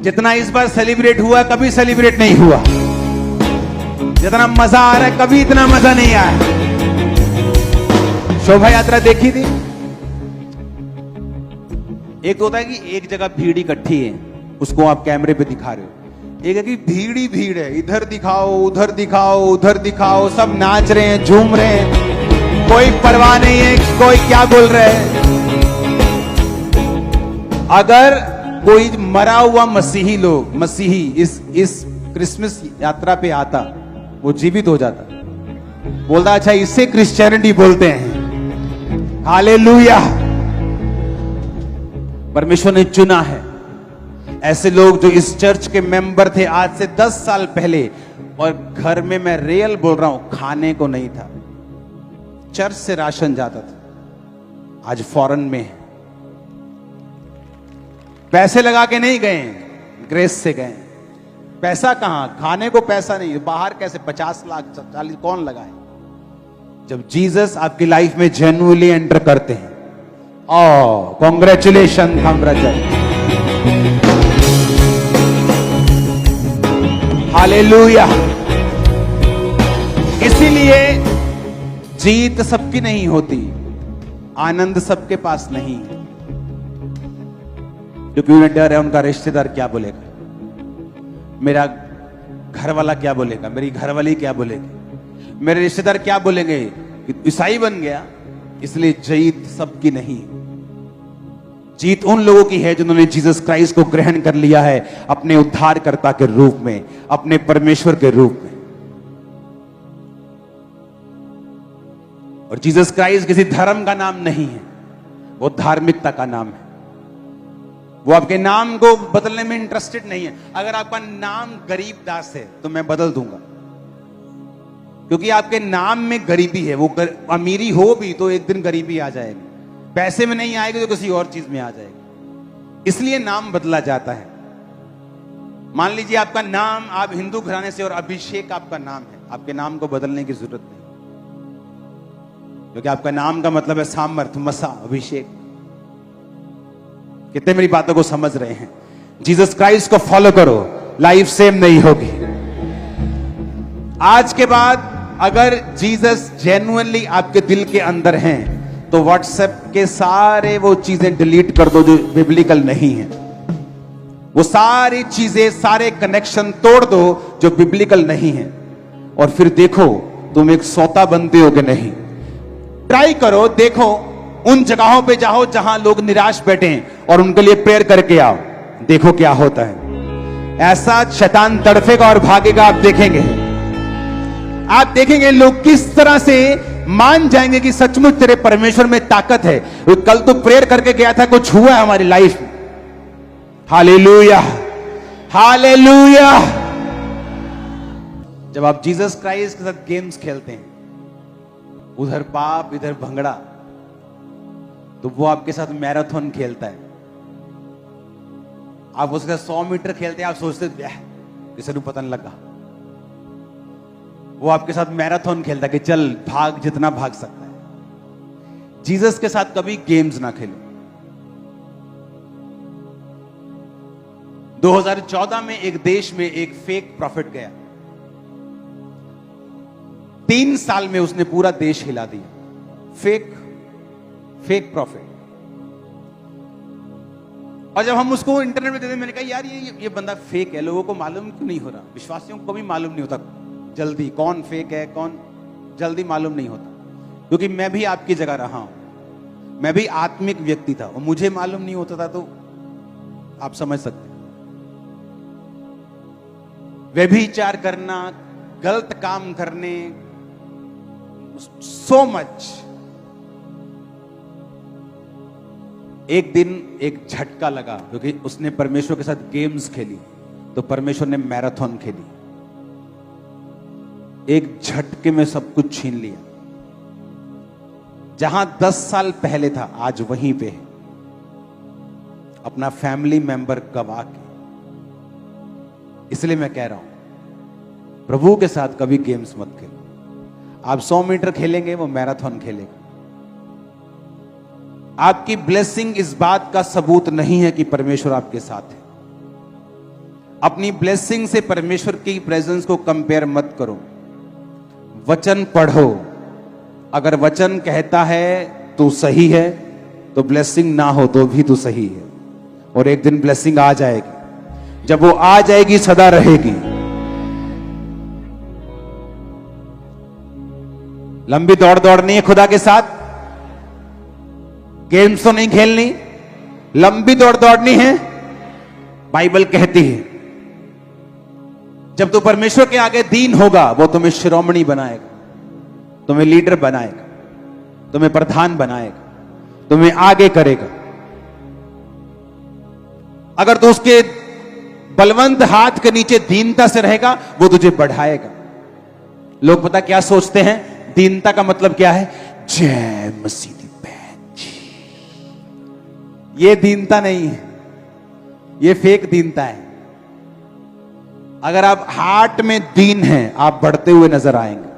जितना इस बार सेलिब्रेट हुआ, कभी सेलिब्रेट नहीं हुआ। जितना मजा आ रहा है, कभी इतना मजा नहीं आया। शोभा यात्रा देखी थी? एक होता है कि एक जगह भीड़ इकट्ठी है, उसको आप कैमरे पे दिखा रहे हो। एक है कि भीड़ ही भीड़ है, इधर दिखाओ उधर दिखाओ उधर दिखाओ, सब नाच रहे हैं झूम रहे हैं, कोई परवाह नहीं है कोई क्या बोल रहे हैं। अगर कोई मरा हुआ मसीही इस क्रिसमस यात्रा पे आता, वो जीवित हो जाता, बोलता अच्छा इससे क्रिश्चियनिटी बोलते हैं। हालेलुया। परमेश्वर ने चुना है ऐसे लोग जो इस चर्च के मेंबर थे आज से 10 साल पहले, और घर में मैं रियल बोल रहा हूं, खाने को नहीं था, चर्च से राशन जाता था, आज फॉरेन में है। पैसे लगा के नहीं गए, ग्रेस से गए। पैसा कहां, खाने को पैसा नहीं, बाहर कैसे 50 लाख 40 कौन लगाए। जब जीसस आपकी लाइफ में जेन्युइनली एंटर करते हैं, कॉन्ग्रेचुलेशन हालेलुया। इसीलिए जीत सबकी नहीं होती, आनंद सबके पास नहीं है, क्योंकि उन्हें डर है उनका रिश्तेदार क्या बोलेगा, मेरा घर वाला क्या बोलेगा, मेरी घरवाली क्या बोलेगी, मेरे रिश्तेदार क्या बोलेंगे, ईसाई बन गया। इसलिए जीत सबकी नहीं, जीत उन लोगों की है जिन्होंने जीसस क्राइस्ट को ग्रहण कर लिया है अपने उद्धारकर्ता के रूप में, अपने परमेश्वर के रूप में। और जीसस क्राइस्ट किसी धर्म का नाम नहीं है, वो धार्मिकता का नाम है। वो आपके नाम को बदलने में इंटरेस्टेड नहीं है। अगर आपका नाम गरीब दास है तो मैं बदल दूंगा, क्योंकि आपके नाम में गरीबी है। वो अमीरी हो भी तो एक दिन गरीबी आ जाएगी, पैसे में नहीं आएगी तो किसी और चीज में आ जाएगी। इसलिए नाम बदला जाता है। मान लीजिए आपका नाम, आप हिंदू घराने से और अभिषेक आपका नाम है, आपके नाम को बदलने की जरूरत नहीं, क्योंकि आपका नाम का मतलब है सामर्थ, मसा, अभिषेक। कितने मेरी बातों को समझ रहे हैं? जीसस क्राइस्ट को फॉलो करो, लाइफ सेम नहीं होगी। आज के बाद अगर जीसस जेन्युइनली आपके दिल के अंदर हैं, तो व्हाट्सएप के सारे वो चीजें डिलीट कर दो जो बिब्लिकल नहीं है। वो सारी चीजें, सारे कनेक्शन तोड़ दो जो बिब्लिकल नहीं है, और फिर देखो तुम एक सौता बनते हो कि नहीं। ट्राई करो, देखो, उन जगहों पे जाओ जहां लोग निराश बैठे हैं और उनके लिए प्रेयर करके आओ, देखो क्या होता है। ऐसा शैतान तड़फेगा और भागेगा। आप देखेंगे लोग किस तरह से मान जाएंगे कि सचमुच तेरे परमेश्वर में ताकत है। कल तो प्रेयर करके गया था, कुछ हुआ है हमारी लाइफ में। Hallelujah, hallelujah. जब आप जीसस क्राइस्ट के साथ गेम्स खेलते हैं, उधर पाप इधर भंगड़ा, तो वो आपके साथ मैराथन खेलता है। आप उसके साथ 100 मीटर खेलते हैं, आप सोचते किसी को पता नहीं लगा। वो आपके साथ मैराथन खेलता है कि चल भाग, जितना भाग सकता है। जीसस के साथ कभी गेम्स ना खेलो। 2014 में एक देश में एक फेक प्रॉफिट गया, 3 साल में उसने पूरा देश हिला दिया। Fake profit. और जब हम उसको इंटरनेट में देते, मैंने कहा यार ये बंदा फेक है, लोगों को मालूम क्यों नहीं हो रहा? विश्वासियों को भी मालूम नहीं होता जल्दी कौन फेक है, कौन जल्दी मालूम नहीं होता। क्योंकि मैं भी आपकी जगह रहा हूं, मैं भी आत्मिक व्यक्ति था और मुझे मालूम नहीं होता था, तो आप समझ सकते। व्यभिचार करना, गलत काम करने, सो मच। एक दिन एक झटका लगा, क्योंकि उसने परमेश्वर के साथ गेम्स खेली, तो परमेश्वर ने मैराथन खेली। एक झटके में सब कुछ छीन लिया। जहां 10 साल पहले था, आज वहीं पे है, अपना फैमिली मेंबर गवा के। इसलिए मैं कह रहा हूं, प्रभु के साथ कभी गेम्स मत खेलो। आप 100 मीटर खेलेंगे, वो मैराथन खेलेगा। आपकी ब्लेसिंग इस बात का सबूत नहीं है कि परमेश्वर आपके साथ है। अपनी ब्लेसिंग से परमेश्वर की प्रेजेंस को कंपेयर मत करो। वचन पढ़ो, अगर वचन कहता है तू सही है, तो ब्लेसिंग ना हो तो भी तू सही है। और एक दिन ब्लेसिंग आ जाएगी, जब वो आ जाएगी सदा रहेगी। लंबी दौड़ दौड़नी है खुदा के साथ, गेम्स तो नहीं खेलनी, लंबी दौड़ दौड़नी है। बाइबल कहती है जब तू परमेश्वर के आगे दीन होगा, वो तुम्हें शिरोमणि बनाएगा, तुम्हें लीडर बनाएगा, तुम्हें प्रधान बनाएगा, तुम्हें आगे करेगा। अगर तू उसके बलवंत हाथ के नीचे दीनता से रहेगा, वो तुझे बढ़ाएगा। लोग पता क्या सोचते हैं? दीनता का मतलब क्या है? जय मसीह दी बहन जी। ये दीनता नहीं है, ये फेक दीनता है। अगर आप हार्ट में दीन हैं, आप बढ़ते हुए नजर आएंगे।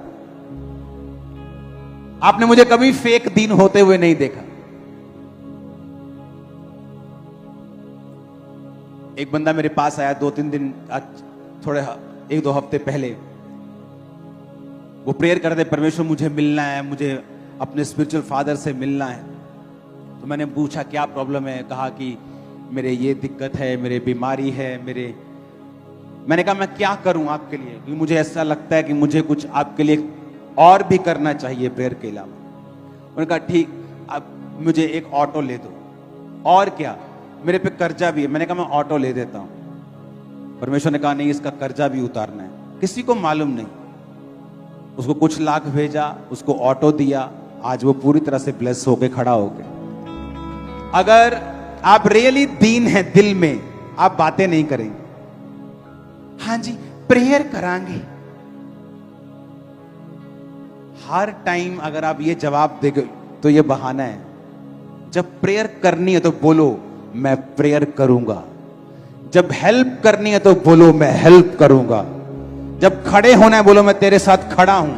आपने मुझे कभी फेक दीन होते हुए नहीं देखा। एक बंदा मेरे पास आया 2-3 दिन, थोड़े 1-2 हफ्ते पहले। वो प्रेयर कर रहे, परमेश्वर मुझे मिलना है, मुझे अपने स्पिरिचुअल फादर से मिलना है। तो मैंने पूछा क्या प्रॉब्लम है? कहा कि मेरे ये दिक्कत है, मेरे बीमारी है, मैंने कहा मैं क्या करूं आपके लिए, क्योंकि मुझे ऐसा लगता है कि मुझे कुछ आपके लिए और भी करना चाहिए प्रेयर के अलावा। उन्होंने कहा ठीक, आप मुझे एक ऑटो ले दो। और क्या, मेरे पे कर्जा भी है। मैंने कहा मैं ऑटो ले देता हूं। परमेश्वर ने कहा नहीं, इसका कर्जा भी उतारना है। किसी को मालूम नहीं, उसको कुछ लाख भेजा, उसको ऑटो दिया, आज वो पूरी तरह से ब्लेस होके खड़ा हो गया। अगर आप रियली दीन है दिल में, आप बातें नहीं करेंगे। हाँ जी प्रेयर करांगे, हर टाइम अगर आप ये जवाब देंगे तो ये बहाना है। जब प्रेयर करनी है तो बोलो मैं प्रेयर करूंगा। जब हेल्प करनी है तो बोलो मैं हेल्प करूंगा। जब खड़े होना है बोलो मैं तेरे साथ खड़ा हूं।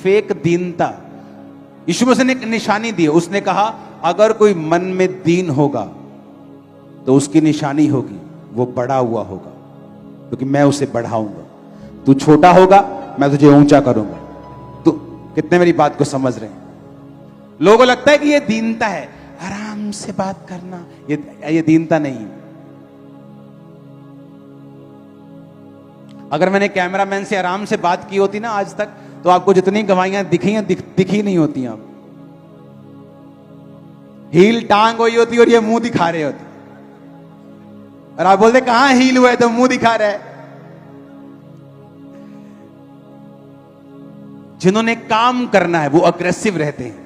फेक दीनता, यीशु मसीह ने एक निशानी दी। उसने कहा अगर कोई मन में दीन होगा तो उसकी निशानी होगी वो बड़ा हुआ होगा, क्योंकि मैं उसे बढ़ाऊंगा। तू छोटा होगा मैं तुझे ऊंचा करूंगा। तू कितने मेरी बात को समझ रहे हैं? लोगों को लगता है कि ये दीनता है, आराम से बात करना, ये दीनता नहीं है। अगर मैंने कैमरामैन से आराम से बात की होती ना आज तक, तो आपको जितनी गवाहियां दिखी नहीं होती। आप हील टांग हुई होती और ये मुंह दिखा रहे होते, और आप बोलते कहां हील हुआ है तो मुंह दिखा रहा है। जिन्होंने काम करना है वो अग्रेसिव रहते हैं।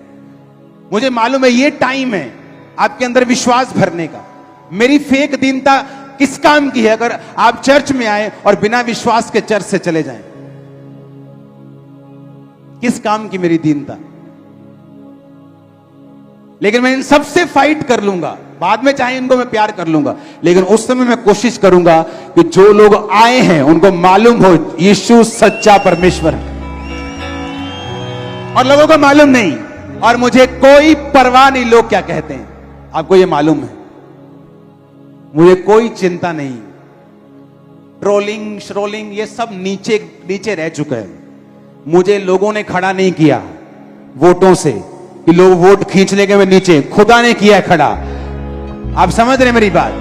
मुझे मालूम है ये टाइम है आपके अंदर विश्वास भरने का। मेरी फेक दीनता किस काम की है? अगर आप चर्च में आए और बिना विश्वास के चर्च से चले जाएं, किस काम की मेरी दीनता? लेकिन मैं इन सबसे फाइट कर लूंगा, बाद में चाहे इनको मैं प्यार कर लूंगा, लेकिन उस समय मैं कोशिश करूंगा कि जो लोग आए हैं उनको मालूम हो यीशु सच्चा परमेश्वर है, और लोगों को मालूम नहीं, और मुझे कोई परवाह नहीं लोग क्या कहते हैं। आपको ये मालूम है, मुझे कोई चिंता नहीं। ट्रोलिंग श्रोलिंग ये सब नीचे नीचे रह चुका है। मुझे लोगों ने खड़ा नहीं किया वोटों से कि लोग वोट खींच लेंगे मैं नीचे, खुदा ने किया खड़ा। आप समझ रहे मेरी बात?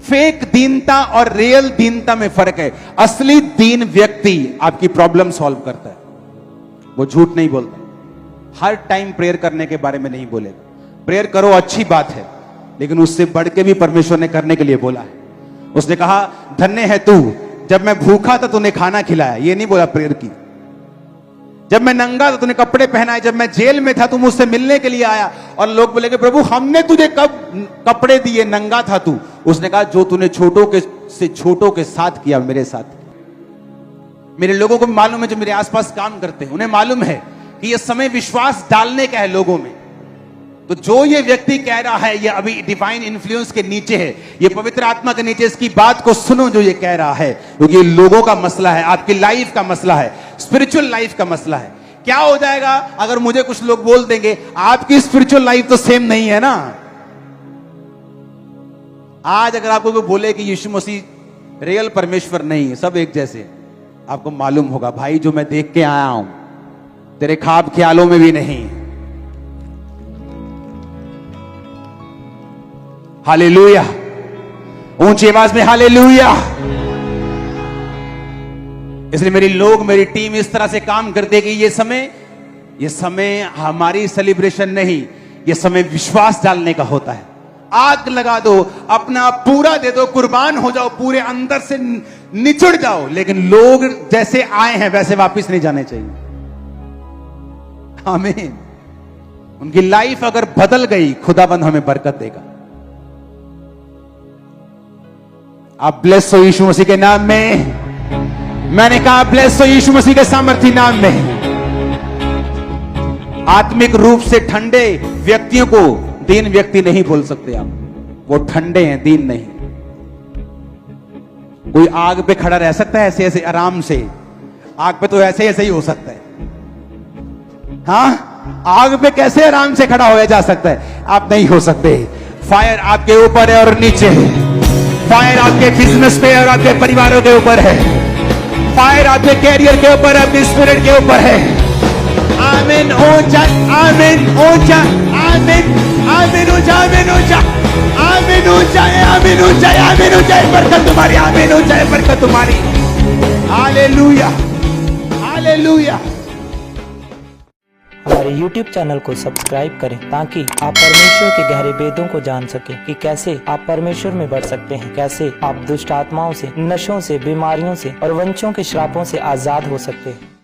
फेक दीनता और रियल दीनता में फर्क है। असली दीन व्यक्ति आपकी प्रॉब्लम सॉल्व करता है, वो झूठ नहीं बोलता। हर टाइम प्रेयर करने के बारे में नहीं बोलेगा। प्रेयर करो अच्छी बात है, लेकिन उससे बढ़ के भी परमेश्वर ने करने के लिए बोला है। उसने कहा धन्य है तू, जब मैं भूखा था तूने खाना खिलाया। ये नहीं बोला प्रेयर की। जब मैं नंगा था तूने कपड़े पहनाए, जब मैं जेल में था तू मुझसे मिलने के लिए आया। और लोग बोलेंगे प्रभु हमने तुझे कब कपड़े दिए, नंगा था तू। उसने कहा जो तूने छोटों के साथ किया मेरे साथ। मेरे लोगों को मालूम है, जो मेरे आसपास काम करते हैं उन्हें मालूम है कि यह समय विश्वास डालने का है लोगों में। तो जो ये व्यक्ति कह रहा है ये अभी डिवाइन इन्फ्लुएंस के नीचे है, ये पवित्र आत्मा के नीचे। इसकी बात को सुनो जो ये कह रहा है, क्योंकि ये लोगों का मसला है, आपकी लाइफ का मसला है, स्पिरिचुअल लाइफ का मसला है। क्या हो जाएगा अगर मुझे कुछ लोग बोल देंगे आपकी स्पिरिचुअल लाइफ तो सेम नहीं है ना। आज अगर आपको कोई बोले कि यीशु मसीह रियल परमेश्वर नहीं है, सब एक जैसे, आपको मालूम होगा भाई जो मैं देख के आया हूं तेरे ख्वाब ख्यालों में भी नहीं। हालेलुया, ऊंची आवाज में हालेलुया। इसलिए मेरी टीम इस तरह से काम करती है कि ये समय हमारी सेलिब्रेशन नहीं, ये समय विश्वास डालने का होता है। आग लगा दो, अपना पूरा दे दो, कुर्बान हो जाओ, पूरे अंदर से निचुड़ जाओ, लेकिन लोग जैसे आए हैं वैसे वापस नहीं जाने चाहिए। आमीन। उनकी लाइफ अगर बदल गई, खुदाबंद हमें बरकत देगा। आप ब्लेस हो यीशु मसीह के नाम में। मैंने कहा ब्लेस हो यीशु मसीह के सामर्थी नाम में। आत्मिक रूप से ठंडे व्यक्तियों को दीन व्यक्ति नहीं बोल सकते आप, वो ठंडे हैं, दीन नहीं। कोई आग पे खड़ा रह सकता है ऐसे ऐसे आराम से? आग पे तो ऐसे ऐसे ही हो सकता है। हाँ, आग पे कैसे आराम से खड़ा होया जा सकता है? आप नहीं हो सकते। फायर आपके ऊपर है और नीचे है। फायर आपके बिजनेस पे और आपके परिवारों के ऊपर है। फायर आपके कैरियर के ऊपर, आपके स्पिरिट के ऊपर है। आमीन। ऊंचा, आमीन, ऊंचा, आमीन, आमीन, ऊंचा, आमीन, ऊंचा, आमीन, ऊंचा है, आमीन, ऊंचा है, आमीन, ऊंचा है, बरकत तुम्हारी, आमीन, ऊंचा है, बरकत तुम्हारी। Hallelujah, hallelujah. हमारे YouTube चैनल को सब्सक्राइब करें ताकि आप परमेश्वर के गहरे वेदों को जान सकें कि कैसे आप परमेश्वर में बढ़ सकते हैं, कैसे आप दुष्ट आत्माओं से, नशों से, बीमारियों से और वंशों के श्रापों से आजाद हो सकते हैं।